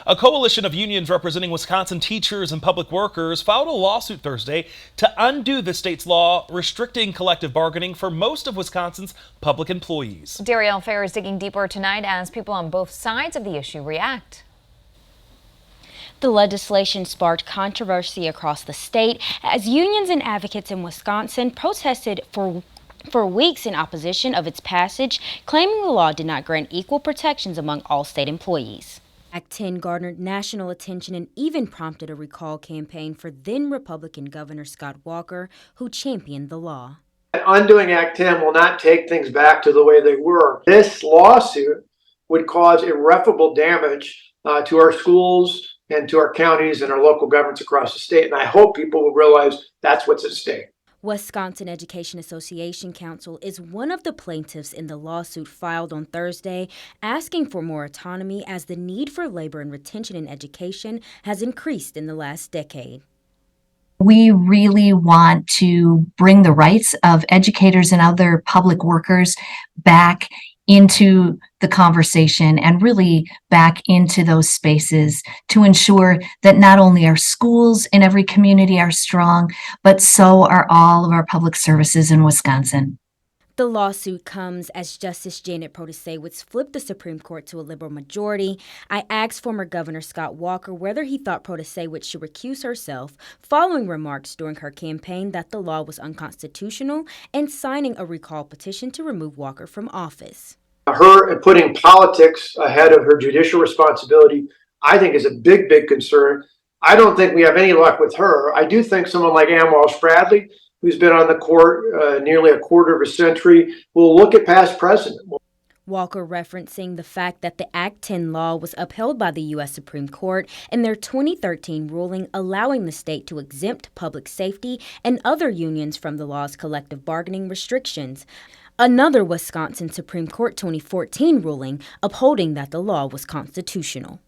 A coalition of unions representing Wisconsin teachers and public workers filed a lawsuit Thursday to undo the state's law restricting collective bargaining for most of Wisconsin's public employees. Darielle Fair is digging deeper tonight as people on both sides of the issue react. The legislation sparked controversy across the state as unions and advocates in Wisconsin protested for weeks in opposition of its passage, claiming the law did not grant equal protections among all state employees. Act 10 garnered national attention and even prompted a recall campaign for then Republican Governor Scott Walker, who championed the law. Undoing Act 10 will not take things back to the way they were. This lawsuit would cause irreparable damage to our schools and to our counties and our local governments across the state. And I hope people will realize that's what's at stake. Wisconsin Education Association Council is one of the plaintiffs in the lawsuit filed on Thursday, asking for more autonomy as the need for labor and retention in education has increased in the last decade. We really want to bring the rights of educators and other public workers back into the conversation and really back into those spaces to ensure that not only our schools in every community are strong, but so are all of our public services in Wisconsin. The lawsuit comes as Justice Janet Protasiewicz flipped the Supreme Court to a liberal majority. I asked former Governor Scott Walker whether he thought Protasiewicz should recuse herself following remarks during her campaign that the law was unconstitutional and signing a recall petition to remove Walker from office. Her putting politics ahead of her judicial responsibility, I think, is a big, big concern. I don't think we have any luck with her. I do think someone like Ann Walsh Bradley, who's been on the court nearly a quarter of a century, will look at past precedent. Walker referencing the fact that the Act 10 law was upheld by the U.S. Supreme Court in their 2013 ruling allowing the state to exempt public safety and other unions from the law's collective bargaining restrictions. Another Wisconsin Supreme Court 2014 ruling upholding that the law was constitutional.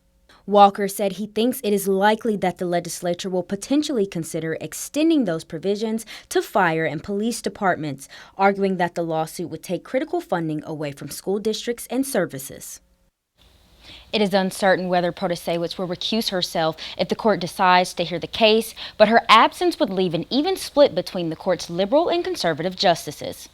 Walker said he thinks it is likely that the legislature will potentially consider extending those provisions to fire and police departments, arguing that the lawsuit would take critical funding away from school districts and services. It is uncertain whether Protasiewicz will recuse herself if the court decides to hear the case, but her absence would leave an even split between the court's liberal and conservative justices.